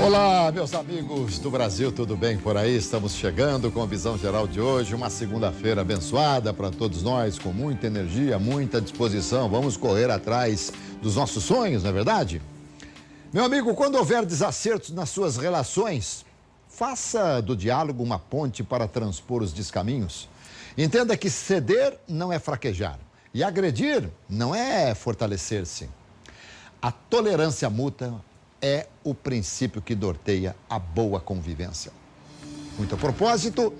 Olá, meus amigos do Brasil, tudo bem por aí? Estamos chegando com a Visão Geral de hoje, uma segunda-feira abençoada para todos nós, com muita energia, muita disposição. Vamos correr atrás dos nossos sonhos, não é verdade? Meu amigo, quando houver desacertos nas suas relações, faça do diálogo uma ponte para transpor os descaminhos. Entenda que ceder não é fraquejar e agredir não é fortalecer-se. A tolerância mútua é o princípio que norteia a boa convivência. Muito a propósito,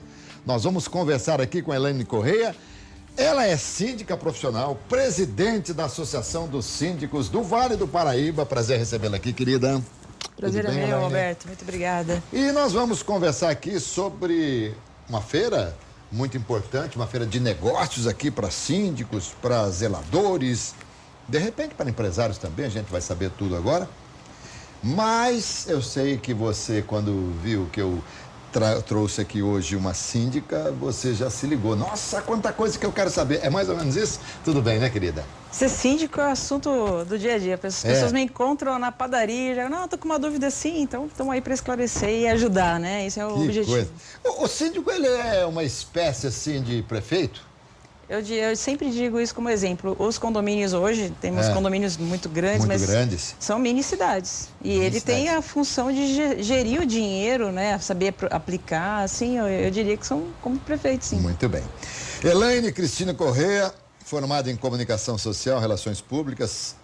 nós vamos conversar aqui com a Elaine Correia. Ela é síndica profissional, presidente da Associação dos Síndicos do Vale do Paraíba. Prazer recebê-la aqui, querida. Prazer é meu, Alberto. Muito obrigada. E nós vamos conversar aqui sobre uma feira muito importante, uma feira de negócios aqui para síndicos, para zeladores, de repente para empresários também, a gente vai saber tudo agora. Mas eu sei que você, quando viu que eu trouxe aqui hoje uma síndica, você já se ligou. Nossa, quanta coisa que eu quero saber. É mais ou menos isso? Tudo bem, né, querida? Ser síndico é assunto do dia a dia. As pessoas me encontram na padaria e já, não, tô com uma dúvida assim, então estamos aí para esclarecer e ajudar, né? Esse é o objetivo. Coisa. O síndico, ele é uma espécie, assim, de prefeito? Eu sempre digo isso como exemplo. Os condomínios hoje, temos condomínios muito grandes, são mini cidades. E ele tem a função de gerir o dinheiro, né? Saber aplicar, assim, eu diria que são como prefeitos, sim. Muito bem. Elaine Cristina Correia, formada em Comunicação Social, Relações Públicas,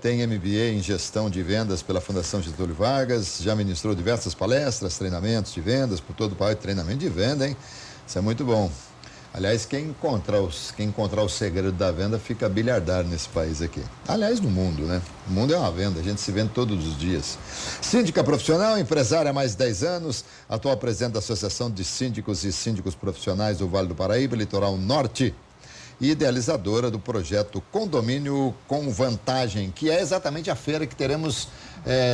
tem MBA em Gestão de Vendas pela Fundação Getúlio Vargas, já ministrou diversas palestras, treinamentos de vendas por todo o país, treinamento de venda, hein? Isso é muito bom. Aliás, quem encontrar o segredo da venda fica bilhardário nesse país aqui. Aliás, no mundo, né? O mundo é uma venda, a gente se vende todos os dias. Síndica profissional, empresária há mais de 10 anos, atual presidente da Associação de Síndicos e Síndicos Profissionais do Vale do Paraíba, Litoral Norte, e idealizadora do projeto Condomínio com Vantagem, que é exatamente a feira que teremos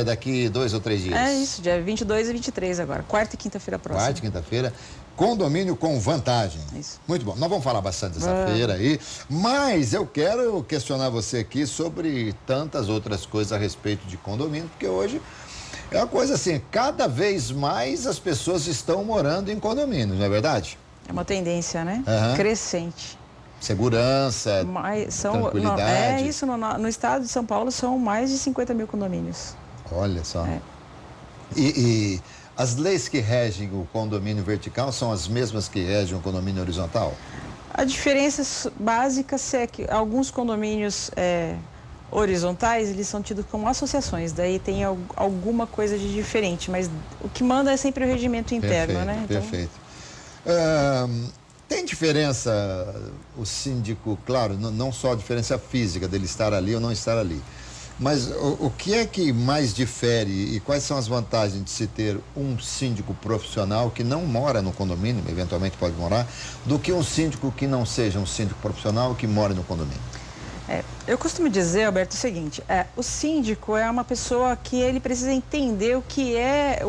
daqui 2 ou 3 dias. É isso, dia 22 e 23 agora, quarta e quinta-feira próxima. Quarta e quinta-feira. Condomínio com Vantagem. Isso. Muito bom. Nós vamos falar bastante dessa feira aí, mas eu quero questionar você aqui sobre tantas outras coisas a respeito de condomínio, porque hoje é uma coisa assim, cada vez mais as pessoas estão morando em condomínio, não é verdade? É uma tendência, né? Crescente. Segurança, tranquilidade. Isso, no estado de São Paulo são mais de 50 mil condomínios. Olha só. E as leis que regem o condomínio vertical são as mesmas que regem o condomínio horizontal? A diferença básica é que alguns condomínios horizontais, eles são tidos como associações, daí tem alguma coisa de diferente, mas o que manda é sempre o regimento interno, perfeito, né? Perfeito. Tem diferença o síndico, claro, não só a diferença física dele estar ali ou não estar ali, mas o que é que mais difere e quais são as vantagens de se ter um síndico profissional que não mora no condomínio, eventualmente pode morar, do que um síndico que não seja um síndico profissional que mora no condomínio? Eu costumo dizer, Alberto, o seguinte, o síndico é uma pessoa que ele precisa entender o que é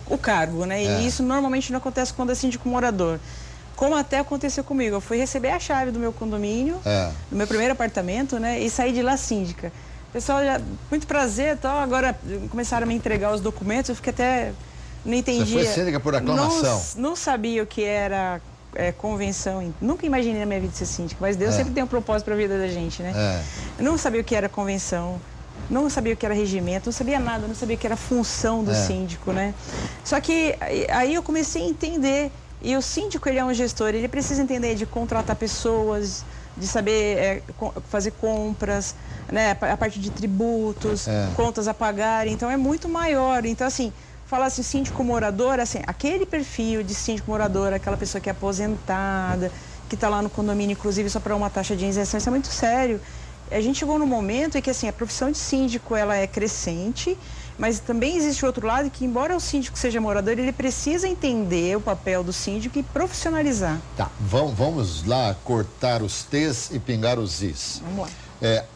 o cargo, né? E isso normalmente não acontece quando é síndico morador. Como até aconteceu comigo, eu fui receber a chave do meu condomínio, do meu primeiro apartamento, né? E saí de lá síndica. Pessoal, muito prazer, tal. Agora começaram a me entregar os documentos, eu fiquei até, não entendia. Você foi síndica por aclamação? Não sabia o que era convenção, nunca imaginei na minha vida ser síndica, mas Deus sempre tem um propósito para a vida da gente, né? Eu não sabia o que era convenção, não sabia o que era regimento, não sabia nada, não sabia o que era função do síndico, né? Só que aí eu comecei a entender, e o síndico, ele é um gestor, ele precisa entender de contratar pessoas, de saber fazer compras, né, a parte de tributos, contas a pagar, então é muito maior. Então, assim, falar assim, síndico morador, assim, aquele perfil de síndico morador, aquela pessoa que é aposentada, que está lá no condomínio, inclusive só para uma taxa de isenção, isso é muito sério. A gente chegou num momento em que, assim, a profissão de síndico, ela é crescente, mas também existe o outro lado que, embora o síndico seja morador, ele precisa entender o papel do síndico e profissionalizar. Tá, vamos lá cortar os T's e pingar os I's. Vamos lá.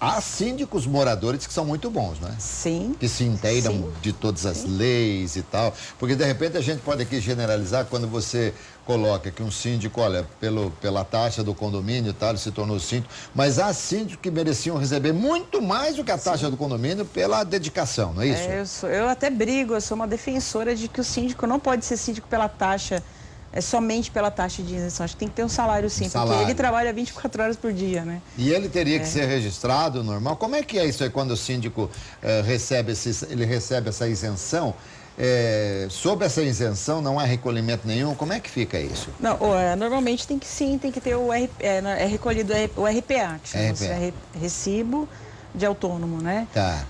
há síndicos moradores que são muito bons, né? Sim. Que se inteiram de todas as leis e tal. Porque, de repente, a gente pode aqui generalizar quando você coloca que um síndico, olha, pela taxa do condomínio e tal, ele se tornou síndico. Mas há síndicos que mereciam receber muito mais do que a taxa do condomínio pela dedicação, não é isso? Eu até brigo, eu sou uma defensora de que o síndico não pode ser síndico pela taxa, somente pela taxa de isenção. Acho que tem que ter um salário sim, porque ele trabalha 24 horas por dia, né? E ele teria que ser registrado, normal? Como é que é isso aí quando o síndico recebe essa isenção? Sobre essa isenção não há recolhimento nenhum? Como é que fica isso? Não, normalmente tem que ter recolhido o RPA, que chama Recibo de Autônomo, né? Tá.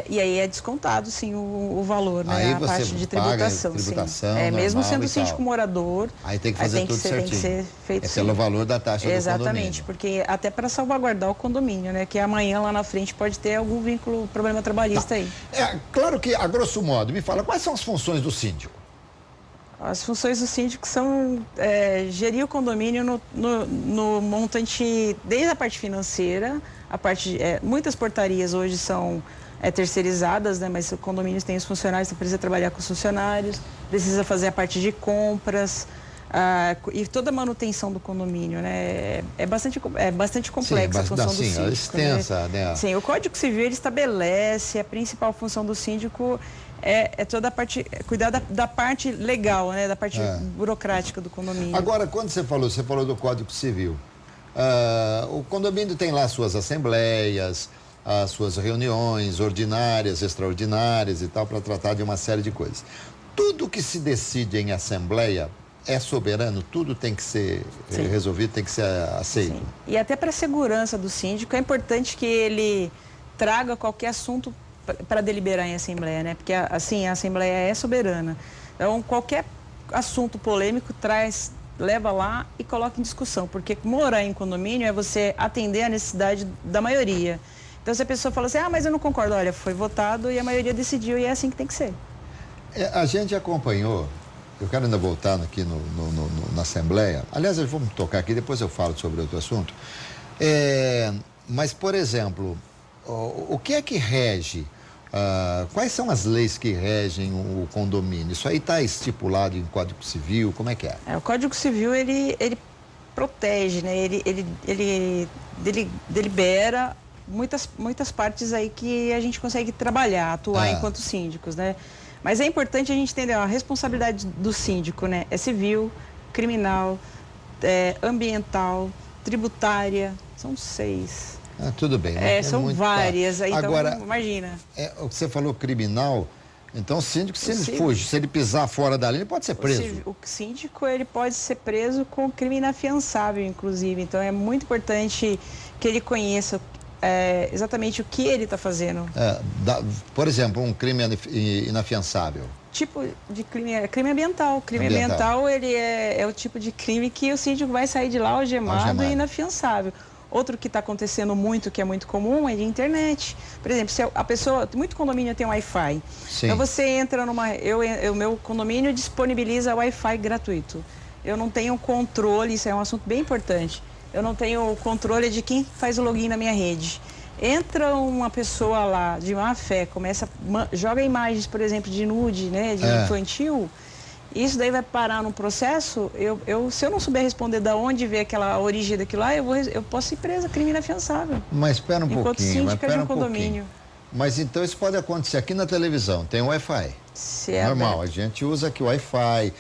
E aí é descontado, sim, o valor, né? Aí a taxa de tributação. Mesmo sendo síndico morador. Aí tem que fazer tudo certinho. Tem que ser feito pelo valor da taxa do condomínio. Exatamente, porque até para salvaguardar o condomínio, né? Que amanhã lá na frente pode ter algum vínculo, problema trabalhista aí. Claro que, a grosso modo, me fala, quais são as funções do síndico? As funções do síndico são gerir o condomínio no montante, desde a parte financeira, muitas portarias hoje são terceirizadas, né? Mas o condomínio tem os funcionários, então precisa trabalhar com os funcionários, precisa fazer a parte de compras, e toda a manutenção do condomínio, né? É bastante complexa a função do síndico. Extensa, né? Sim, o Código Civil ele estabelece a principal função do síndico toda a parte, cuidar da parte legal, né? Da parte burocrática do condomínio. Agora, quando você falou do Código Civil, o condomínio tem lá suas assembleias, as suas reuniões ordinárias, extraordinárias e tal, para tratar de uma série de coisas. Tudo que se decide em assembleia é soberano, tudo tem que ser resolvido, tem que ser aceito. Sim. E até para a segurança do síndico, é importante que ele traga qualquer assunto para deliberar em assembleia, né? Porque assim, a assembleia é soberana. Então, qualquer assunto polêmico leva lá e coloca em discussão, porque morar em condomínio é você atender a necessidade da maioria. Então, se a pessoa fala assim, mas eu não concordo, olha, foi votado e a maioria decidiu e é assim que tem que ser. A gente acompanhou, eu quero ainda voltar aqui na Assembleia, aliás, vamos tocar aqui, depois eu falo sobre outro assunto, mas, por exemplo, o que é que rege, quais são as leis que regem o condomínio? Isso aí está estipulado em Código Civil, como é que é? O Código Civil, ele protege, né? Ele delibera muitas partes aí que a gente consegue trabalhar, atuar enquanto síndicos, né? Mas é importante a gente entender, a responsabilidade do síndico, né? É civil, criminal, ambiental, tributária, são 6. Tudo bem, né? São várias, então agora, imagina. O que você falou criminal, então o síndico, se ele pisar fora da linha, ele pode ser preso. O síndico, ele pode ser preso com crime inafiançável, inclusive. Então é muito importante que ele conheça exatamente o que ele está fazendo. Por exemplo, um crime inafiançável. Tipo de crime ambiental. Crime ambiental, ele é o tipo de crime que o síndico vai sair de lá algemado e inafiançável. Outro que está acontecendo muito, que é muito comum, é de internet. Por exemplo, se a pessoa, muito condomínio tem Wi-Fi. Sim. Então você entra o meu condomínio disponibiliza Wi-Fi gratuito. Eu não tenho controle, isso é um assunto bem importante. Eu não tenho controle de quem faz o login na minha rede. Entra uma pessoa lá de má fé, joga imagens, por exemplo, de nude, né, de infantil. Isso daí vai parar num processo, se eu não souber responder de onde veio a origem daquilo lá, eu posso ir presa, crime inafiançável. Mas espera um enquanto pouquinho, síndica de um condomínio. Mas então isso pode acontecer aqui na televisão, tem Wi-Fi. Normal, a gente usa aqui o Wi-Fi,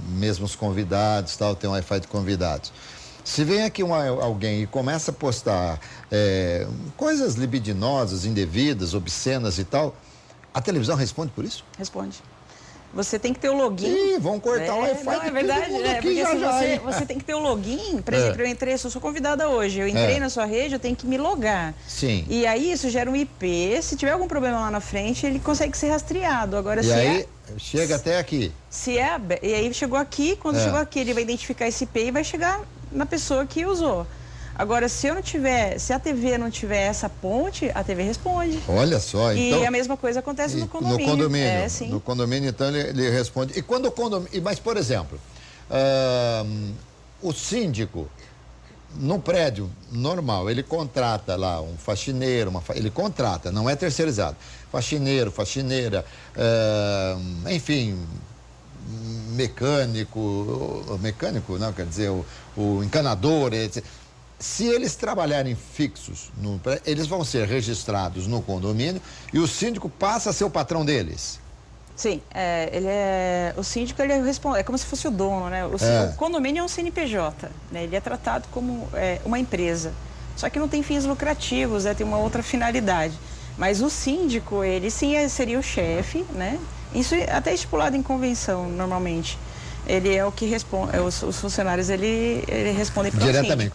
mesmo os convidados, tal, tem Wi-Fi de convidados. Se vem aqui alguém e começa a postar coisas libidinosas, indevidas, obscenas e tal, a televisão responde por isso? Responde. Você tem que ter o login. Sim, vão cortar o Wi-Fi. Não, é verdade, porque você tem que ter o login. Por exemplo, eu sou convidada hoje, eu entrei na sua rede, eu tenho que me logar. Sim. E aí isso gera um IP, se tiver algum problema lá na frente, ele consegue ser rastreado. Agora, chega até aqui. E aí chegou aqui, quando chegou aqui, ele vai identificar esse IP e vai chegar na pessoa que usou. Agora, se a TV não tiver essa ponte, a TV responde. Olha só, então... E a mesma coisa acontece no condomínio. No condomínio, sim. No condomínio, então, ele responde. E quando o condomínio... Mas, por exemplo, o síndico no prédio normal, ele contrata lá um faxineiro, ele contrata, não é terceirizado. Faxineiro, faxineira, enfim, mecânico, não, quer dizer, o encanador, etc. Se eles trabalharem fixos, eles vão ser registrados no condomínio e o síndico passa a ser o patrão deles. Sim, o síndico ele é como se fosse o dono, né? O condomínio é um CNPJ, né? Ele é tratado como uma empresa, só que não tem fins lucrativos, tem uma outra finalidade. Mas o síndico, ele sim seria o chefe, né? Isso até é estipulado em convenção, normalmente. Ele é o que responde, os funcionários, ele respondem para o diretamente.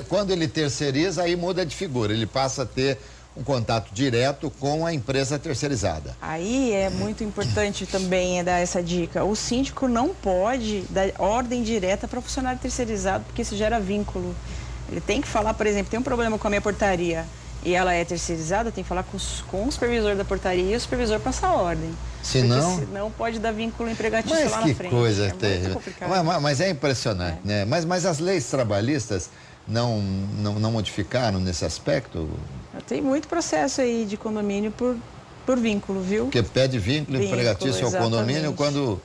Quando ele terceiriza, aí muda de figura, ele passa a ter um contato direto com a empresa terceirizada. Aí é muito importante também dar essa dica. O síndico não pode dar ordem direta para o funcionário terceirizado, porque isso gera vínculo. Ele tem que falar, por exemplo, tem um problema com a minha portaria e ela é terceirizada, tem que falar com o supervisor da portaria e o supervisor passa a ordem. Senão pode dar vínculo empregatício lá na frente. Mas que coisa terrível. Mas é impressionante, né? Mas as leis trabalhistas não modificaram nesse aspecto? Tem muito processo aí de condomínio por vínculo, viu? Porque pede vínculo empregatício ao condomínio quando...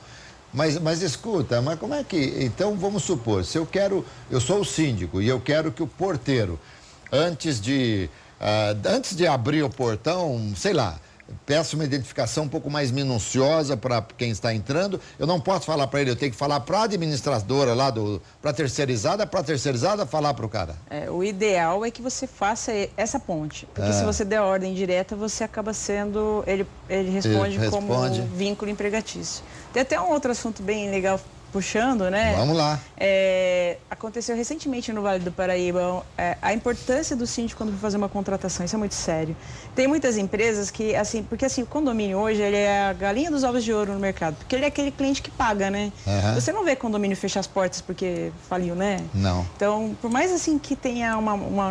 Mas escuta, mas como é que... Então, vamos supor, se eu sou o síndico e eu quero que o porteiro, antes de abrir o portão, sei lá, peço uma identificação um pouco mais minuciosa para quem está entrando, eu não posso falar para ele, eu tenho que falar para a administradora lá, para a terceirizada falar para o cara. O ideal é que você faça essa ponte, porque se você der ordem direta, você acaba sendo, ele responde como vínculo empregatício. Tem até um outro assunto bem legal puxando, né? Vamos lá. Aconteceu recentemente no Vale do Paraíba a importância do síndico quando vai fazer uma contratação, isso é muito sério. Tem muitas empresas que, porque o condomínio hoje, ele é a galinha dos ovos de ouro no mercado, porque ele é aquele cliente que paga, né? Uhum. Você não vê condomínio fechar as portas porque faliu, né? Não. Então, por mais que tenha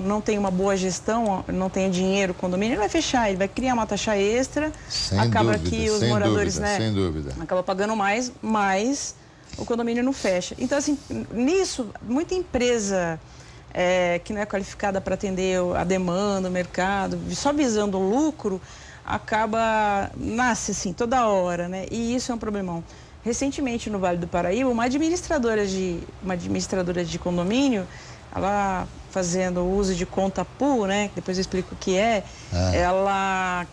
não tenha uma boa gestão, não tenha dinheiro o condomínio, ele vai fechar, ele vai criar uma taxa extra, acaba que os moradores, né? Sem dúvida. Acaba pagando mais, mas o condomínio não fecha. Então, nisso, muita empresa que não é qualificada para atender a demanda, o mercado, só visando o lucro, nasce toda hora, né? E isso é um problemão. Recentemente, no Vale do Paraíba, uma administradora de condomínio, ela fazendo uso de conta pool, né? Depois eu explico o que é. Ela,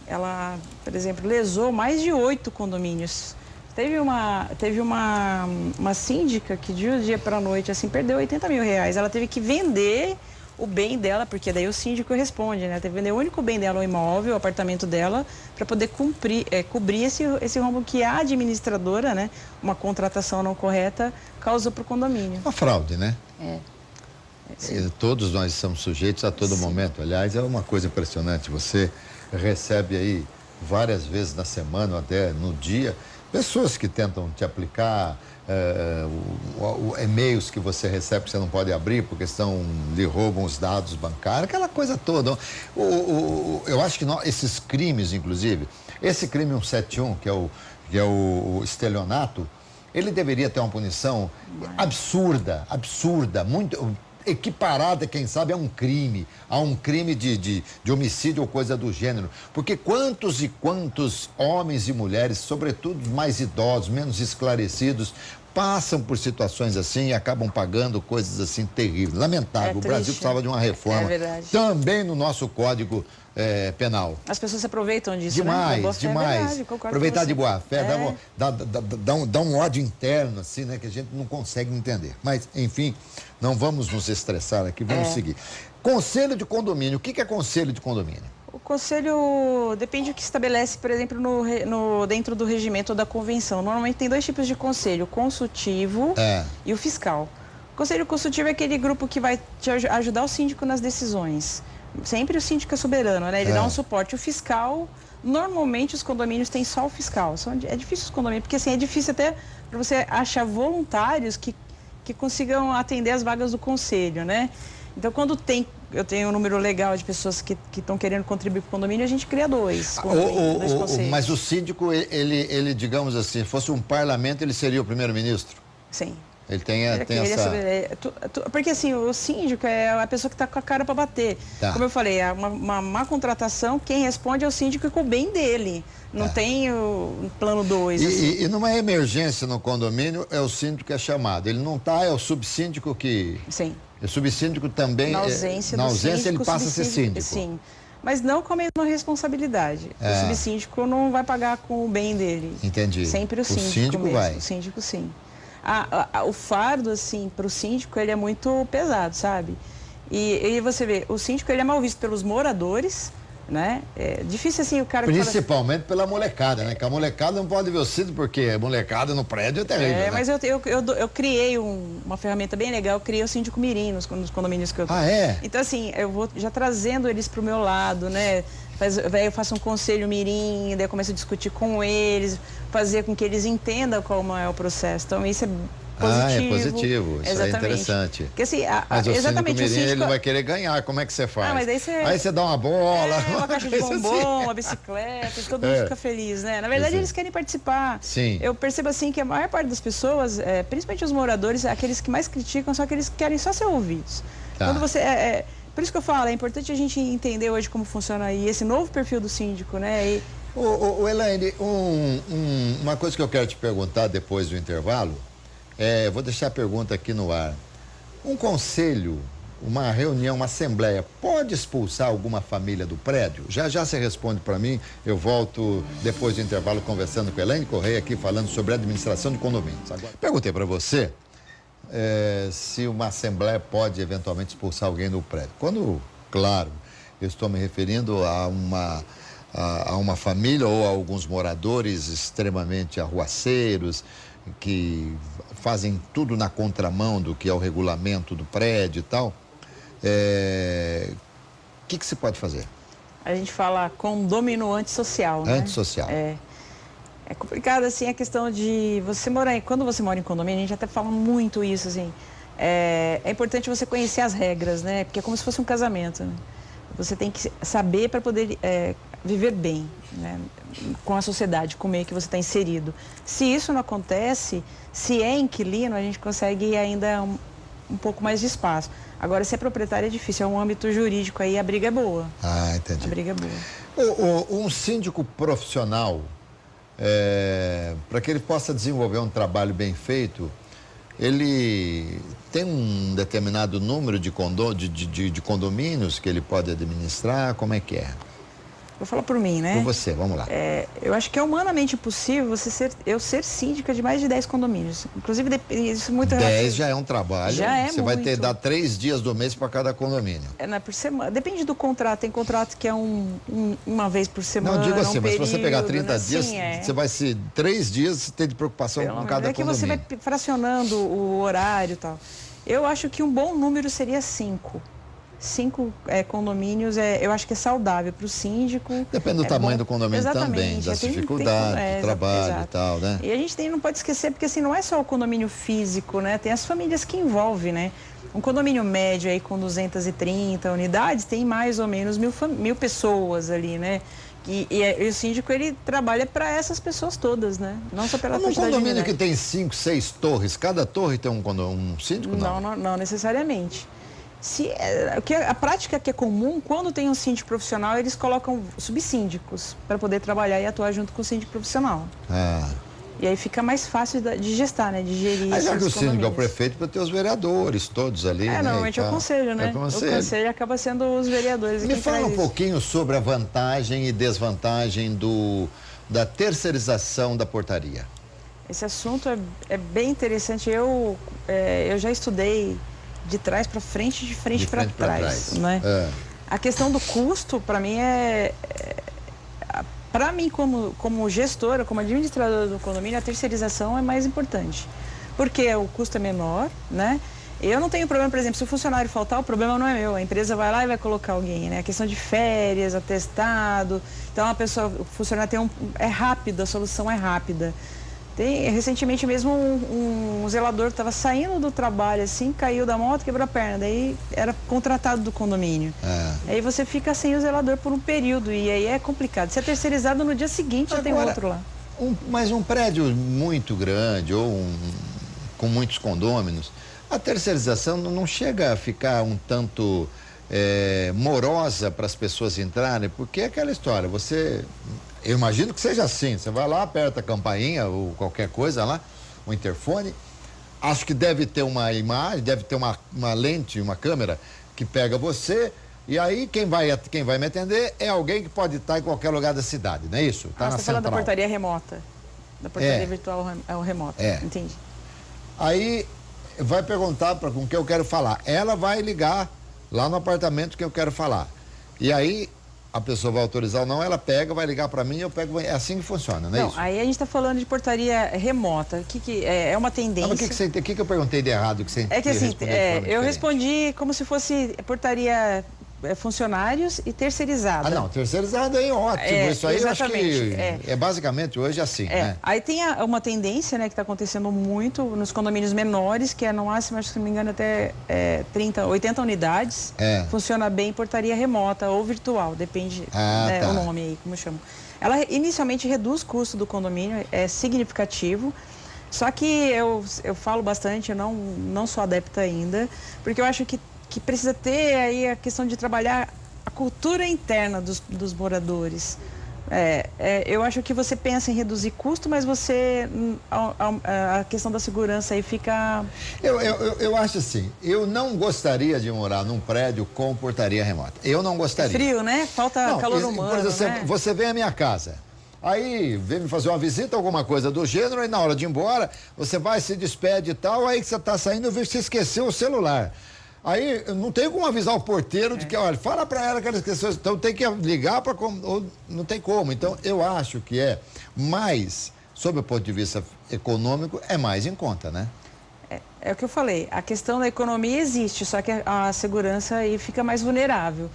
por exemplo, lesou mais de 8 condomínios. Teve uma síndica que de um dia para a noite, perdeu R$80 mil. Ela teve que vender o bem dela, porque daí o síndico responde, né? Teve que vender o único bem dela, o imóvel, o apartamento dela, para poder cobrir esse rombo que a administradora, né? Uma contratação não correta, causou para o condomínio. Uma fraude, né? Todos nós estamos sujeitos a todo momento. Aliás, é uma coisa impressionante. Você recebe aí várias vezes na semana, ou até no dia, pessoas que tentam te aplicar e-mails que você recebe que você não pode abrir porque lhe roubam os dados bancários, aquela coisa toda. Eu acho que esses crimes, inclusive, esse crime 171, que é o estelionato, ele deveria ter uma punição absurda, muito equiparada, quem sabe, a um crime de homicídio ou coisa do gênero. Porque quantos e quantos homens e mulheres, sobretudo mais idosos, menos esclarecidos, passam por situações assim e acabam pagando coisas assim terríveis. Lamentável. O Brasil precisava de uma reforma também no nosso Código Penal. As pessoas se aproveitam disso, demais, né? Demais. Aproveitar de boa fé, dá um ódio interno, assim, né? Que a gente não consegue entender. Mas, enfim, não vamos nos estressar aqui, vamos seguir. Conselho de condomínio. O que é conselho de condomínio? O conselho depende do que estabelece, por exemplo, dentro do regimento ou da convenção. Normalmente tem 2 tipos de conselho, o consultivo e o fiscal. O conselho consultivo é aquele grupo que vai te ajudar o síndico nas decisões. Sempre o síndico é soberano, né? Ele dá um suporte. O fiscal, normalmente os condomínios têm só o fiscal. É difícil os condomínios, porque é difícil até para você achar voluntários que consigam atender as vagas do conselho, né? Então, quando eu tenho um número legal de pessoas que estão querendo contribuir para o condomínio, a gente cria 2 conselhos. Mas o síndico, ele, digamos assim, se fosse um parlamento, ele seria o primeiro-ministro? Sim. Ele tem essa... Porque assim, o síndico é a pessoa que está com a cara para bater. Tá. Como eu falei, é uma má contratação, quem responde é o síndico e com o bem dele. Não tem o plano 2. E numa emergência no condomínio, é o síndico que é chamado. Ele não está, é o subsíndico que... Sim. O subsíndico também... Na ausência síndico, ele passa a ser síndico. Sim. Mas não com a mesma responsabilidade. O subsíndico não vai pagar com o bem dele. Entendi. Sempre o síndico mesmo. Vai. O síndico, sim. O fardo, assim, para o síndico, ele é muito pesado, sabe? E você vê, o síndico, ele é mal visto pelos moradores, né? É difícil, assim, o cara... Principalmente pela molecada, né? Que a molecada não pode ver o síndico, porque a molecada no prédio é terrível, né? Mas eu criei uma ferramenta bem legal, eu criei o síndico mirim nos condomínios que eu tô. Então, assim, eu vou já trazendo eles pro meu lado, né? Eu faço um conselho mirim, daí eu começo a discutir com eles, fazer com que eles entendam como é o processo. Então, isso é positivo. É positivo, isso é interessante. Porque, assim, mas exatamente, o síndico ele não vai querer ganhar, como é que você faz? Mas aí você dá uma bola, uma caixa de bombom, uma bicicleta, todo mundo fica feliz, né? Na verdade, eles querem participar. Sim. Eu percebo, assim, que a maior parte das pessoas, principalmente os moradores, aqueles que mais criticam são aqueles que querem só ser ouvidos. Tá. Quando você... Por isso que eu falo, é importante a gente entender hoje como funciona aí esse novo perfil do síndico, né? Elaine, uma coisa que eu quero te perguntar depois do intervalo, vou deixar a pergunta aqui no ar. Um conselho, uma reunião, uma assembleia, pode expulsar alguma família do prédio? Já você responde para mim, eu volto depois do intervalo conversando com a Elaine Correia aqui, falando sobre a administração de condomínios. Agora, perguntei para você... se uma assembleia pode eventualmente expulsar alguém do prédio. Quando, claro, eu estou me referindo a uma família ou a alguns moradores extremamente arruaceiros que fazem tudo na contramão do que é o regulamento do prédio e tal, o que se pode fazer? A gente fala condomínio antissocial, né? Antissocial. É complicado, assim, a questão de você morar... Quando você mora em condomínio, a gente até fala muito isso, assim. É importante você conhecer as regras, né? Porque é como se fosse um casamento, né? Você tem que saber para poder viver bem, né? Com a sociedade, com o meio que você está inserido. Se isso não acontece, se é inquilino, a gente consegue ainda um pouco mais de espaço. Agora, se é proprietário, é difícil. É um âmbito jurídico aí, a briga é boa. Entendi. A briga é boa. Um síndico profissional... para que ele possa desenvolver um trabalho bem feito, ele tem um determinado número de condomínios que ele pode administrar, como é que é? Vou falar por mim, né? Por você, vamos lá. Eu acho que é humanamente possível eu ser síndica de mais de 10 condomínios. Inclusive, isso muito 10 já é um trabalho. Já é Você vai dar 3 dias do mês para cada condomínio. Por semana. Depende do contrato. Tem contrato que é uma vez por semana. Não, digo assim, mas período, se você pegar 30 dias, sim, você vai ser 3 dias, você tem de preocupação com cada condomínio. É que você vai fracionando o horário e tal. Eu acho que um bom número seria 5. 5 condomínios, eu acho que é saudável para o síndico. Depende do tamanho do condomínio também, das dificuldades, do trabalho e tal, né? E a gente não pode esquecer, porque assim, não é só o condomínio físico, né? Tem as famílias que envolvem, né? Um condomínio médio aí com 230 unidades tem mais ou menos 1.000 pessoas ali, né? E o síndico, ele trabalha para essas pessoas todas, né? Não só pela quantidade de condomínio que tem 5, 6 torres, cada torre tem um síndico? Não necessariamente. A prática que é comum, quando tem um síndico profissional, eles colocam subsíndicos para poder trabalhar e atuar junto com o síndico profissional. E aí fica mais fácil de gestar, né? De gerir. Mas já que o síndico é o prefeito, para ter os vereadores todos ali, né? Normalmente é o conselho, né? O conselho acaba sendo os vereadores. Me fala um pouquinho sobre a vantagem e desvantagem da terceirização da portaria. Esse assunto é bem interessante. Eu já estudei de trás para frente, de frente para trás, né? A questão do custo, para mim, para mim como gestora, como administradora do condomínio, a terceirização é mais importante, porque o custo é menor, né? Eu não tenho problema, por exemplo, se o funcionário faltar, o problema não é meu, a empresa vai lá e vai colocar alguém, né? A questão de férias, atestado, então o funcionário é rápido, a solução é rápida. Recentemente mesmo um zelador estava saindo do trabalho, assim, caiu da moto, quebrou a perna, daí era contratado do condomínio. Aí você fica sem o zelador por um período e aí é complicado. Se é terceirizado, no dia seguinte já tem outro lá. Mas um prédio muito grande ou com muitos condôminos, a terceirização não chega a ficar um tanto morosa para as pessoas entrarem, porque é aquela história, eu imagino que seja assim, você vai lá, aperta a campainha ou qualquer coisa lá, o interfone, acho que deve ter uma imagem, deve ter uma lente, uma câmera que pega você, e aí quem vai me atender é alguém que pode estar em qualquer lugar da cidade, não é isso? Tá na central. Você fala da portaria remota, da portaria virtual remota, entendi. Aí vai perguntar com quem eu quero falar, ela vai ligar lá no apartamento que eu quero falar, e aí a pessoa vai autorizar ou não, ela pega, vai ligar para mim, eu pego, é assim que funciona, não é isso? Aí a gente está falando de portaria remota, que é uma tendência. Mas o que eu perguntei de errado que você É que assim, eu respondi como se fosse portaria funcionários e terceirizada. Não, terceirizada aí é ótimo, isso aí eu acho que é basicamente hoje assim, né? Aí tem uma tendência, né, que está acontecendo muito nos condomínios menores, que é no máximo, acho que se não me engano, até 80 unidades, funciona bem portaria remota ou virtual, depende o nome aí, como eu chamo. Ela inicialmente reduz o custo do condomínio, é significativo, só que eu falo bastante, eu não sou adepta ainda, porque eu acho que precisa ter aí a questão de trabalhar a cultura interna dos moradores. Eu acho que você pensa em reduzir custo, mas a questão da segurança aí fica... Eu acho assim, eu não gostaria de morar num prédio com portaria remota. Eu não gostaria. É frio, né? Falta calor humano, por exemplo, né? Você vem à minha casa, aí vem me fazer uma visita, alguma coisa do gênero, e na hora de ir embora, você vai, se despede e tal, aí que você está saindo, eu vejo que você esqueceu o celular. Aí não tem como avisar o porteiro de que, olha, fala para ela que ela esqueceu, então tem que ligar para... Não tem como. Então, eu acho que mais, sob o ponto de vista econômico, é mais em conta, né? É o que eu falei, a questão da economia existe, só que a segurança aí fica mais vulnerável.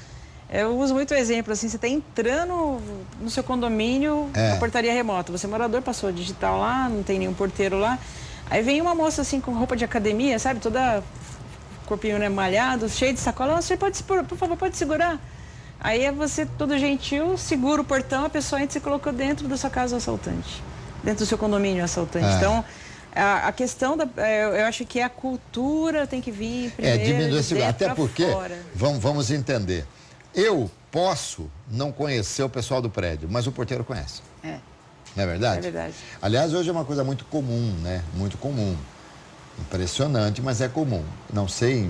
Eu uso muito exemplo, assim, você está entrando no seu condomínio, a portaria remota, você morador passou a digital lá, não tem nenhum porteiro lá, aí vem uma moça assim com roupa de academia, sabe, toda... corpinho, né, malhado, cheio de sacola, você pode, por favor, pode segurar? Aí você, todo gentil, segura o portão, a pessoa entra e se colocou dentro da sua casa assaltante, dentro do seu condomínio assaltante. Então, a questão eu acho que a cultura tem que vir primeiro, diminuir esse, até porque, fora. Vamos entender, eu posso não conhecer o pessoal do prédio, mas o porteiro conhece. Não é verdade? É verdade. Aliás, hoje é uma coisa muito comum, né, muito comum. Impressionante, mas é comum. Não sei,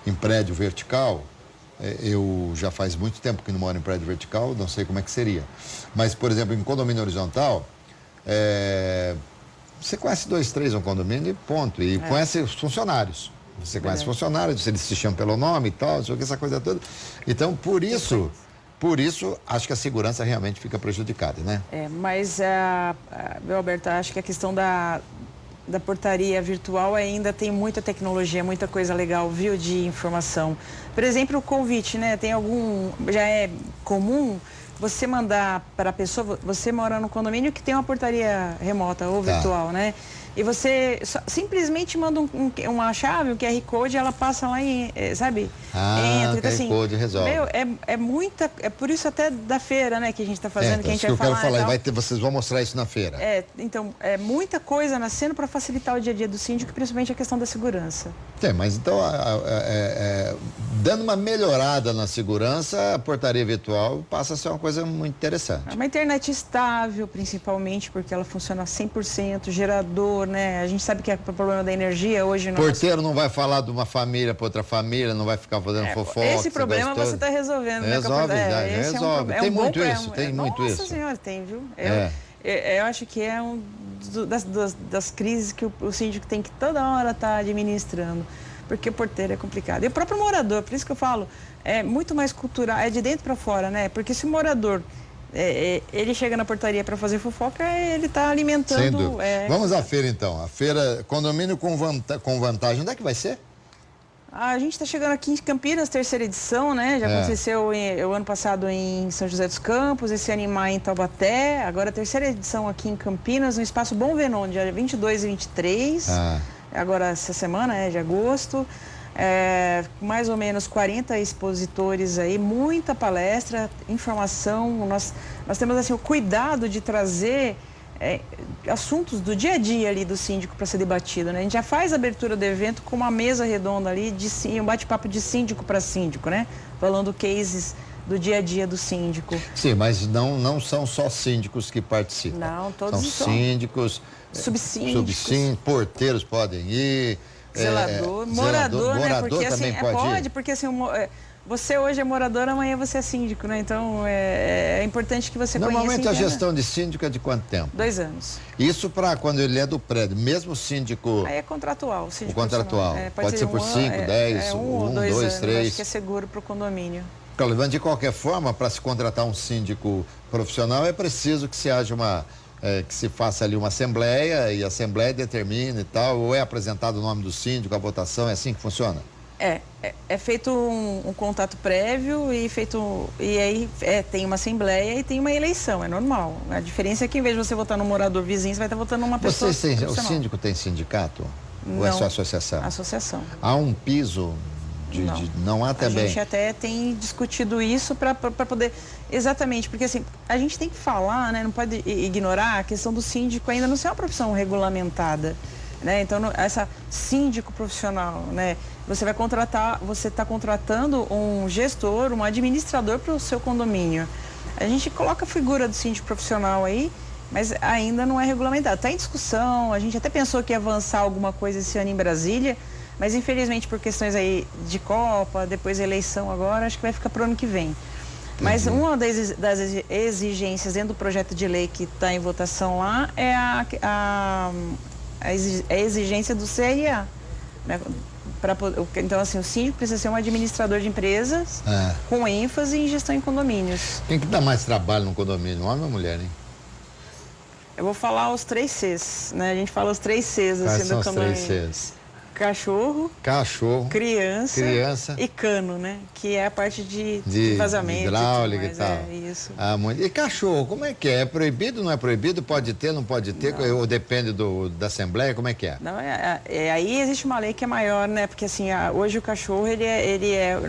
em prédio vertical, eu já faz muito tempo que não moro em prédio vertical, não sei como é que seria. Mas, por exemplo, em condomínio horizontal, você conhece 2, 3 um condomínio e ponto. E conhece os funcionários. Você conhece funcionários, eles se chamam pelo nome e tal, essa coisa toda. Então, por isso, acho que a segurança realmente fica prejudicada, né? Mas, Alberto, acho que a questão da portaria virtual ainda tem muita tecnologia, muita coisa legal, viu, de informação. Por exemplo, o convite, né? Já é comum você mandar para a pessoa, você mora no condomínio que tem uma portaria remota ou virtual, né? E você simplesmente manda uma chave, um QR Code, ela passa lá e, sabe? Entra. O QR Code resolve. É por isso até da feira, né, que a gente está fazendo, que a gente vai falar. Eu quero falar, vocês vão mostrar isso na feira. Então, é muita coisa nascendo para facilitar o dia a dia do síndico, principalmente a questão da segurança. Mas então, dando uma melhorada na segurança, a portaria virtual passa a ser uma coisa muito interessante. Uma internet estável, principalmente, porque ela funciona 100%, gerador, né? A gente sabe que é o problema da energia hoje... Porteiro não vai falar de uma família para outra família, não vai ficar fazendo fofoca. Esse problema você está resolvendo, Resolve, né? resolve. Tem muito isso, tem muito isso. Nossa senhora, tem, viu? Eu acho que é das crises que o síndico tem que toda hora estar administrando, porque o porteiro é complicado. E o próprio morador, por isso que eu falo, é muito mais cultural, é de dentro para fora, né? Porque se o morador... ele chega na portaria para fazer fofoca, ele está alimentando... Vamos à feira, então. A feira, condomínio com vantagem. Onde é que vai ser? A gente está chegando aqui em Campinas, terceira edição, né? Já aconteceu o ano passado em São José dos Campos, esse ano em Taubaté. Agora a terceira edição aqui em Campinas, no Espaço Bom Venon, dia 22 e 23. Agora essa semana, de agosto. Mais ou menos 40 expositores aí, muita palestra, informação. Nós temos assim o cuidado de trazer assuntos do dia a dia ali do síndico para ser debatido, né? A gente já faz a abertura do evento com uma mesa redonda ali, um bate-papo de síndico para síndico, né? Falando cases do dia a dia do síndico. Sim, mas não são só síndicos que participam. Não, todos são síndicos, subsíndicos, porteiros podem ir, morador, né? Porque também assim, pode ir. Porque assim, você hoje é morador, amanhã você é síndico, né? Então é importante que você conheça. Normalmente a gestão de síndico é de quanto tempo? 2 anos. Isso para quando ele é do prédio, mesmo síndico. Aí é contratual. O contratual. Pode ser por 5, 10, 1, 2, 3. Acho que é seguro para o condomínio. Claro, mas de qualquer forma, para se contratar um síndico profissional, é preciso que se haja que se faça ali uma assembleia e a assembleia determine e tal, ou é apresentado o nome do síndico, a votação, é assim que funciona? É feito um contato prévio e aí tem uma assembleia e tem uma eleição, é normal. A diferença é que em vez de você votar no morador vizinho, você vai estar votando numa pessoa o síndico tem sindicato? Não, ou é só associação? Associação. Há um piso? Não há também? A gente até tem discutido isso para poder... Exatamente, porque assim, a gente tem que falar, né? Não pode ignorar a questão do síndico ainda não ser uma profissão regulamentada, né? Então, essa síndico profissional, né? Você está contratando um gestor, um administrador para o seu condomínio. A gente coloca a figura do síndico profissional aí, mas ainda não é regulamentado. Está em discussão, a gente até pensou que ia avançar alguma coisa esse ano em Brasília, mas infelizmente por questões aí de Copa, depois eleição agora, acho que vai ficar para o ano que vem. Mas uma das exigências dentro do projeto de lei que está em votação lá é a exigência do CRA. Né? Então, assim, o síndico precisa ser um administrador de empresas com ênfase em gestão em condomínios. Quem que dá mais trabalho no condomínio, homem ou mulher, hein? Eu vou falar os 3 Cs, né? A gente fala os 3 Cs assim, do condomínio. Quais são os 3 Cs? Cachorro, criança e cano, né? Que é a parte de vazamento. Hidráulica e tal. Isso. E cachorro, como é que é? É proibido, não é proibido? Pode ter, não pode ter? Não. Ou depende da Assembleia? Como é que é? Não, aí existe uma lei que é maior, né? Porque assim, hoje o cachorro,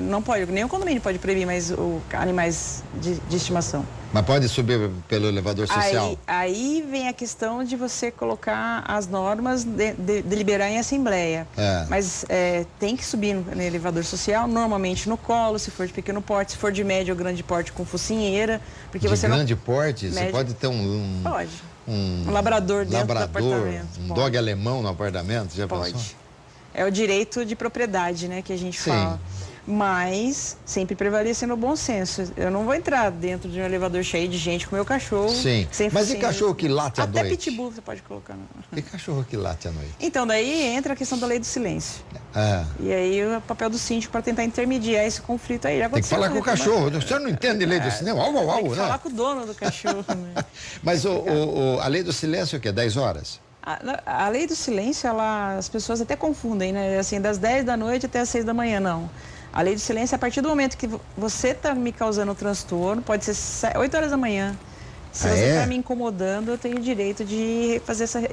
não pode, nenhum condomínio pode proibir mais animais de estimação. Mas pode subir pelo elevador social? Aí vem a questão de você colocar as normas, de liberar em assembleia. Mas tem que subir no elevador social, normalmente no colo, se for de pequeno porte, se for de médio ou grande porte com focinheira. Porque de grande porte? Médio, você pode ter Pode. Um labrador dentro do apartamento. Dog alemão no apartamento? Já pode. Pensou? É o direito de propriedade, né, que a gente fala. Mas sempre prevalecendo o bom senso. Eu não vou entrar dentro de um elevador cheio de gente com meu cachorro. Sim. Mas e cachorro que late à noite? Até pitbull você pode colocar. E cachorro que late à noite? Então, daí entra a questão da lei do silêncio. E aí o papel do síndico para tentar intermediar esse conflito aí. Tem que falar com o cachorro. O senhor não entende lei do silêncio? Tem que falar com o dono do cachorro. Né? Mas a lei do silêncio é o quê? 10 horas? A lei do silêncio, as pessoas até confundem, né? Assim, das 10 da noite até as 6 da manhã, não. A lei do silêncio, a partir do momento que você está me causando transtorno, pode ser 8 horas da manhã. Se você está me incomodando, eu tenho o direito de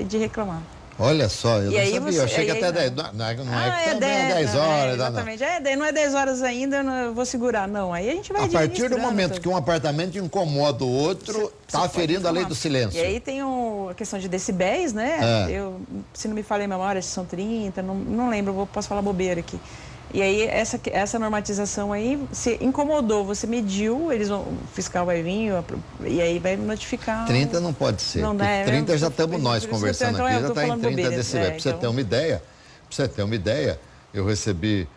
de reclamar. Olha só, eu não sabia. Eu achei que até 10. Não é que também é 10 horas. Exatamente. Não é 10 horas ainda, eu vou segurar. Não, aí a gente vai a partir do momento que um apartamento incomoda o outro, está ferindo a lei do silêncio. E aí tem a questão de decibéis, né? Se não me falei a memória, são 30, não lembro, posso falar bobeira aqui. E aí, essa normatização aí, se incomodou, você mediu, o fiscal vai vir e aí vai notificar. 30 não pode ser. Não, 30 já estamos nós conversando aqui, já está em 30 decibéis. Para você ter uma ideia, eu recebi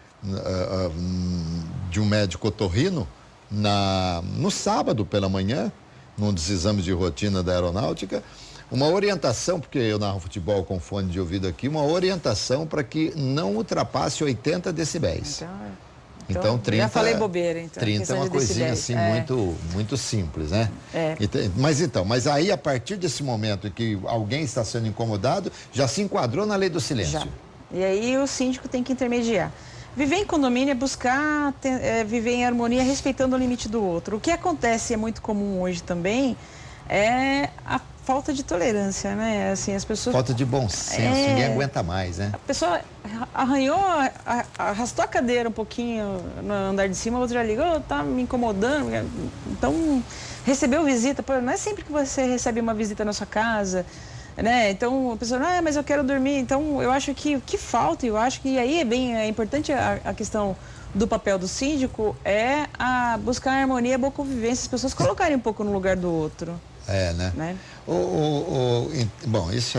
de um médico otorrino no sábado pela manhã, num dos exames de rotina da aeronáutica, uma orientação, porque eu narro futebol com fone de ouvido aqui, uma orientação para que não ultrapasse 80 decibéis. Então 30... Já falei bobeira, então. 30 é uma coisinha assim muito simples, né? Mas aí, a partir desse momento em que alguém está sendo incomodado, já se enquadrou na lei do silêncio. Já. E aí o síndico tem que intermediar. Viver em condomínio é buscar viver em harmonia, respeitando o limite do outro. O que acontece, é muito comum hoje também, é a falta de tolerância, né? Assim, as pessoas... Falta de bom senso, ninguém aguenta mais, né? A pessoa arranhou, arrastou a cadeira um pouquinho no andar de cima, o outro já ligou, tá me incomodando. Então, recebeu visita, não é sempre que você recebe uma visita na sua casa, né? Então a pessoa, mas eu quero dormir. Então eu acho que o que falta, eu acho que aí é importante a questão do papel do síndico é buscar a harmonia, a boa convivência, as pessoas colocarem um pouco no lugar do outro. Né? Bom, isso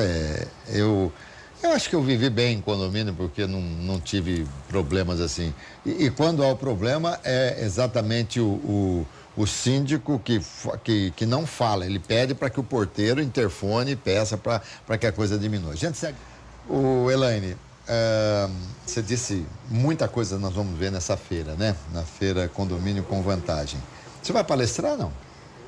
eu acho que eu vivi bem em condomínio porque não tive problemas assim. E quando há o problema é exatamente o síndico que não fala, ele pede para que o porteiro interfone e peça para que a coisa diminua. A gente segue. Elaine, você disse muita coisa nós vamos ver nessa feira, né? Na feira Condomínio com Vantagem. Você vai palestrar ou não?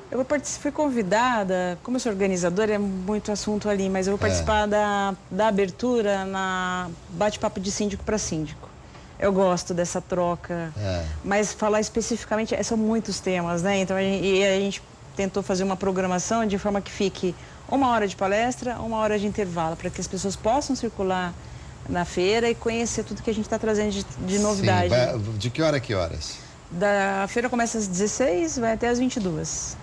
Eu fui convidada, como eu sou organizadora, é muito assunto ali, mas eu vou participar da abertura na bate-papo de síndico para síndico. Eu gosto dessa troca, mas falar especificamente, são muitos temas, né? Então a gente tentou fazer uma programação de forma que fique 1 hora de palestra, 1 hora de intervalo, para que as pessoas possam circular na feira e conhecer tudo que a gente está trazendo de novidade. Sim, de que hora a que horas? A feira começa às 16, vai até às 22.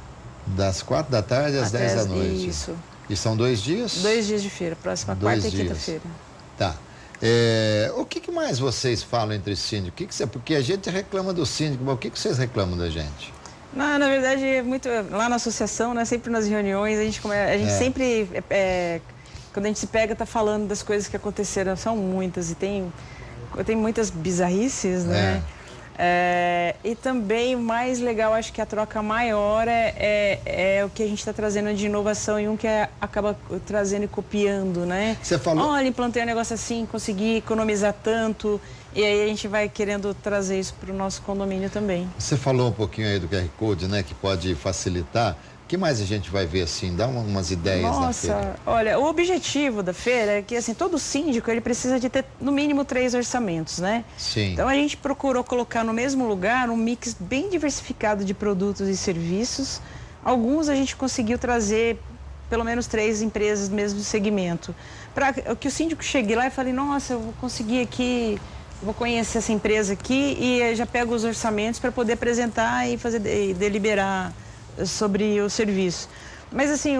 Das 4 da tarde às 10 da noite. Isso. E são 2 dias? 2 dias de feira, próxima quarta e quinta-feira. Tá. O que mais vocês falam entre síndicos? Porque a gente reclama do síndico, mas o que vocês reclamam da gente? Na verdade, lá na associação, né, sempre nas reuniões, a gente sempre, quando a gente se pega, tá falando das coisas que aconteceram, são muitas, e tem muitas bizarrices, né? E também o mais legal, acho que a troca maior é o que a gente está trazendo de inovação e acaba trazendo e copiando, né? Você falou... Olha, implantei um negócio assim, consegui economizar tanto, e aí a gente vai querendo trazer isso para o nosso condomínio também. Você falou um pouquinho aí do QR Code, né, que pode facilitar. O que mais a gente vai ver assim? Dá umas ideias na feira. Nossa, olha, o objetivo da feira é que assim, todo síndico ele precisa de ter no mínimo 3 orçamentos, né? Sim. Então a gente procurou colocar no mesmo lugar um mix bem diversificado de produtos e serviços. Alguns a gente conseguiu trazer pelo menos 3 empresas do mesmo segmento. Para que o síndico chegue lá e fale, nossa, eu vou conseguir aqui, vou conhecer essa empresa aqui e já pego os orçamentos para poder apresentar e deliberar sobre o serviço. Mas assim,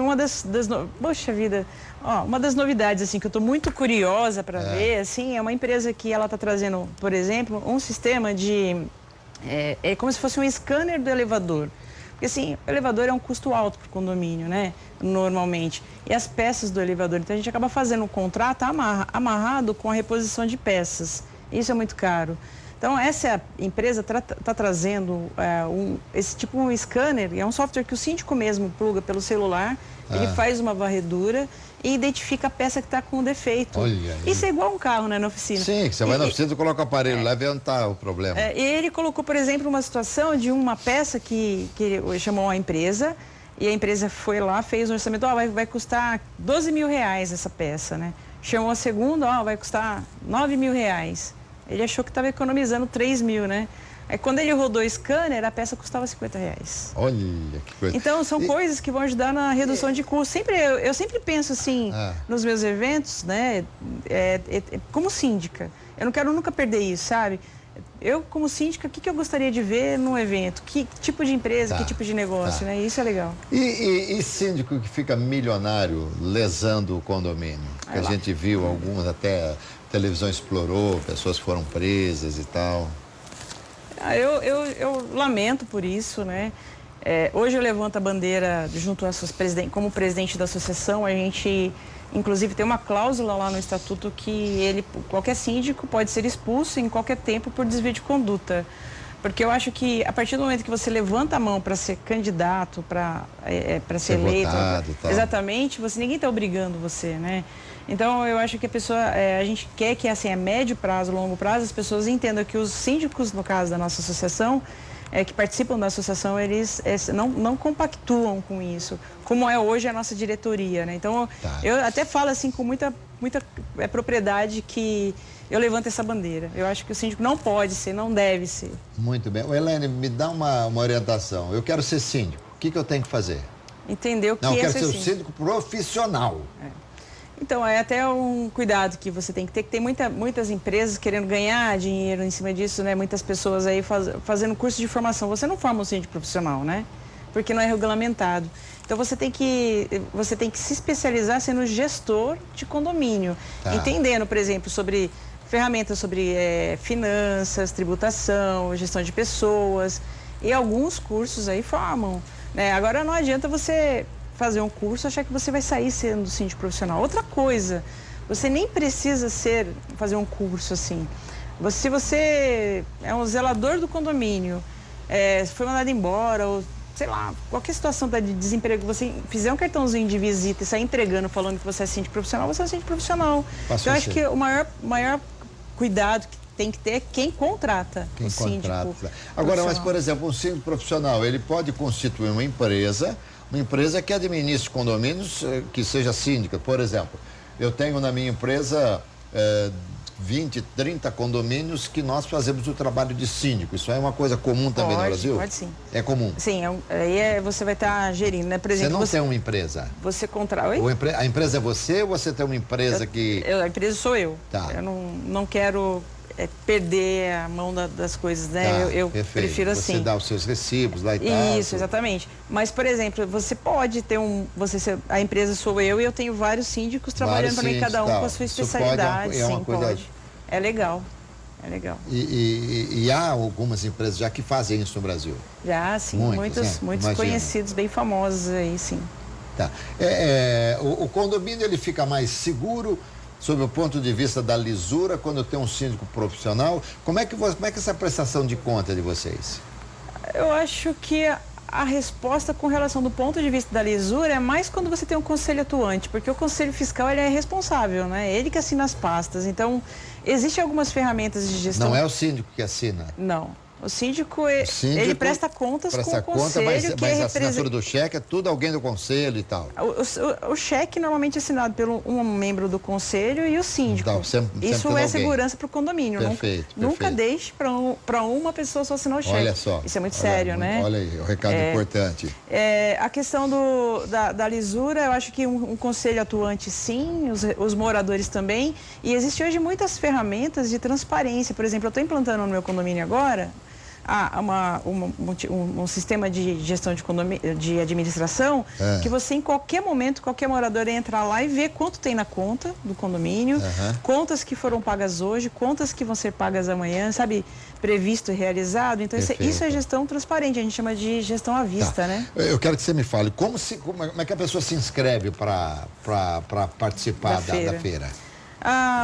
poxa vida, uma das novidades assim que eu estou muito curiosa para ver, assim, é uma empresa que ela está trazendo, por exemplo, um sistema de é como se fosse um scanner do elevador. Porque assim, o elevador é um custo alto para o condomínio, né? Normalmente. E as peças do elevador, então a gente acaba fazendo um contrato amarrado com a reposição de peças. Isso é muito caro. Então, essa empresa está trazendo esse tipo um scanner, é um software que o síndico mesmo pluga pelo celular, ele faz uma varredura e identifica a peça que está com defeito. Olha, isso é igual um carro, né, na oficina. Sim, que você vai na oficina e coloca o aparelho lá e vê onde está o problema. E ele colocou, por exemplo, uma situação de uma peça que ele chamou a empresa, e a empresa foi lá, fez um orçamento, vai custar 12 mil reais essa peça, né? Chamou a segunda, vai custar 9 mil reais. Ele achou que estava economizando 3 mil, né? Aí quando ele rodou o scanner, a peça custava 50 reais. Olha que coisa. Então são coisas que vão ajudar na redução de custo. Eu sempre penso assim, nos meus eventos, né? Como síndica. Eu não quero nunca perder isso, sabe? Eu, como síndica, o que eu gostaria de ver num evento? Que tipo de empresa, que tipo de negócio, né? Isso é legal. E síndico que fica milionário lesando o condomínio? Que a gente viu alguns até... A televisão explorou, pessoas foram presas e tal. Eu lamento por isso, né? Hoje eu levanto a bandeira junto como presidente da associação. A gente, inclusive, tem uma cláusula lá no estatuto que qualquer síndico pode ser expulso em qualquer tempo por desvio de conduta. Porque eu acho que a partir do momento que você levanta a mão para ser candidato, para ser eleito, exatamente, ninguém está obrigando você, né? Então, eu acho que a gente quer que, assim, a médio prazo, longo prazo, as pessoas entendam que os síndicos, no caso da nossa associação, que participam da associação, eles não compactuam com isso, como é hoje a nossa diretoria, né? Então, eu até falo, assim, com muita propriedade que eu levanto essa bandeira. Eu acho que o síndico não pode ser, não deve ser. Muito bem. Elaine, me dá uma orientação. Eu quero ser síndico. O que eu tenho que fazer? Entender o que é ser síndico. Não, eu quero ser um síndico profissional. Então, é até um cuidado que você tem que ter, que tem muitas empresas querendo ganhar dinheiro em cima disso, né? Muitas pessoas aí fazendo curso de formação. Você não forma um síndico profissional, né? Porque não é regulamentado. Então você tem que se especializar sendo gestor de condomínio, entendendo, por exemplo, sobre ferramentas sobre finanças, tributação, gestão de pessoas, e alguns cursos aí formam, né? Agora não adianta você fazer um curso e achar que você vai sair sendo síndico profissional. Outra coisa, você nem precisa fazer um curso assim. Se você é um zelador do condomínio, foi mandado embora, ou sei lá, qualquer situação de desemprego, você fizer um cartãozinho de visita e sair entregando, falando que você é síndico profissional, você é um síndico profissional. Então, eu acho que o maior cuidado que tem que ter é quem contrata o síndico. Agora, mas, por exemplo, um síndico profissional, ele pode constituir uma empresa que administre condomínios, que seja síndica. Por exemplo, eu tenho na minha empresa 20, 30 condomínios que nós fazemos o trabalho de síndico. Isso é uma coisa comum também no Brasil? Pode sim. É comum? Sim, aí você vai estar gerindo, né? Por exemplo, você não tem uma empresa? Você contrata... A empresa é você ou você tem uma empresa a empresa sou eu. Tá. Eu não quero perder a mão das coisas, né? Eu prefiro assim. Você dá os seus recibos lá e tal. Isso, exatamente. Mas, por exemplo, você pode ter a empresa sou eu e eu tenho vários síndicos trabalhando para mim, cada um com a sua especialidade. Sim, pode. É legal. É legal. E há algumas empresas já que fazem isso no Brasil? Já, sim. Muitos conhecidos, bem famosos aí, sim. Tá. O condomínio, ele fica mais seguro sob o ponto de vista da lisura quando tem um síndico profissional. Como é que essa prestação de conta de vocês? Eu acho que a resposta com relação do ponto de vista da lisura é mais quando você tem um conselho atuante, porque o conselho fiscal ele é responsável, né? Ele que assina as pastas. Então, existem algumas ferramentas de gestão. Não é o síndico que assina? Não. O síndico, ele presta contas com o conselho, mas a assinatura do cheque é tudo alguém do conselho e tal? O cheque normalmente é assinado por um membro do conselho e o síndico. Então, sempre isso é segurança para o condomínio. Perfeito. Nunca deixe para uma pessoa só assinar o cheque. Olha só. Isso é muito sério, né? Olha aí, o recado importante. A questão da lisura, eu acho que um conselho atuante, sim, os moradores também. E existem hoje muitas ferramentas de transparência. Por exemplo, eu estou implantando no meu condomínio agora um sistema de gestão de administração que você, em qualquer momento, qualquer morador entra lá e vê quanto tem na conta do condomínio, contas que foram pagas hoje, contas que vão ser pagas amanhã, sabe? Previsto e realizado. Então, isso é gestão transparente, a gente chama de gestão à vista, né? Eu quero que você me fale, como é que a pessoa se inscreve para participar da feira?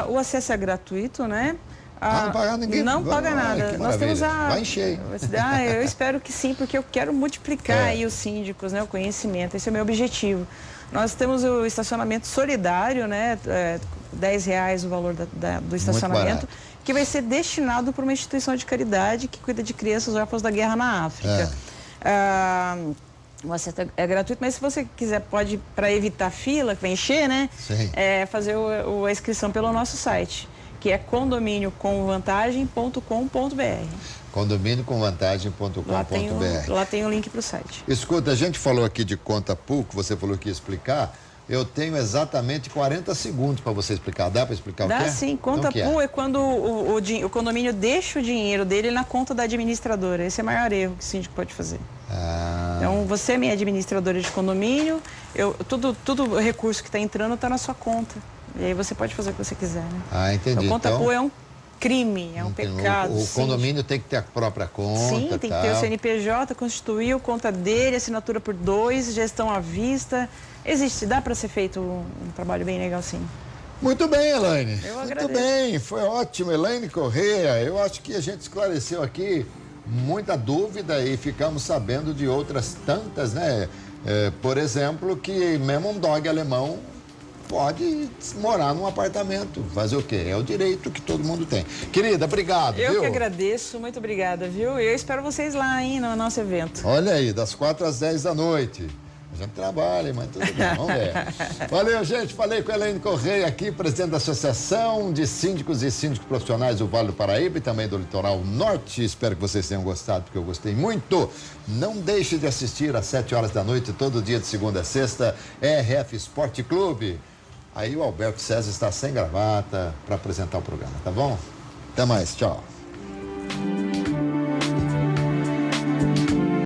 O acesso é gratuito, né? Não paga ninguém? Não paga nada. Nós temos vai encher. Eu espero que sim, porque eu quero multiplicar aí os síndicos, né, o conhecimento. Esse é o meu objetivo. Nós temos o estacionamento solidário, né, R$10 o valor do estacionamento, que vai ser destinado para uma instituição de caridade que cuida de crianças órfãos da guerra na África. O acesso é gratuito, mas se você quiser, pode, para evitar fila, que vai encher, né, fazer a inscrição pelo nosso site, que é condominiocomvantagem.com.br. Condominiocomvantagem.com.br. Lá tem o link para o site. Escuta, a gente falou aqui de conta pool, que você falou que ia explicar. Eu tenho exatamente 40 segundos para você explicar. Dá para explicar o que é? Dá sim. Conta pool é quando o condomínio deixa o dinheiro dele na conta da administradora. Esse é o maior erro que o síndico pode fazer. Então, você é minha administradora de condomínio, todo o recurso que está entrando está na sua conta. E aí você pode fazer o que você quiser, né? Entendi. Então, conta pool é um crime, é um pecado. O condomínio tem que ter a própria conta. Sim, tem que ter o CNPJ, constituir, conta dele, assinatura por 2, gestão à vista. Dá para ser feito um trabalho bem legal, sim. Muito bem, Elaine. Eu agradeço. Muito bem, foi ótimo. Elaine Correia, eu acho que a gente esclareceu aqui muita dúvida e ficamos sabendo de outras tantas, né? Por exemplo, que mesmo um dog alemão pode morar num apartamento. Fazer o quê? É o direito que todo mundo tem. Querida, obrigado, Eu viu? que agradeço, muito obrigada, viu? Eu espero vocês lá, hein, no nosso evento. Olha aí, das 4 às 10 da noite. A gente trabalha, mas tudo bem, vamos ver. Valeu, gente. Falei com a Elaine Correia aqui, presidente da Associação de Síndicos e Síndicos Profissionais do Vale do Paraíba e também do Litoral Norte. Espero que vocês tenham gostado, porque eu gostei muito. Não deixe de assistir às 7 horas da noite, todo dia de segunda a sexta, RF Esporte Clube. Aí o Alberto César está sem gravata para apresentar o programa, tá bom? Até mais, tchau.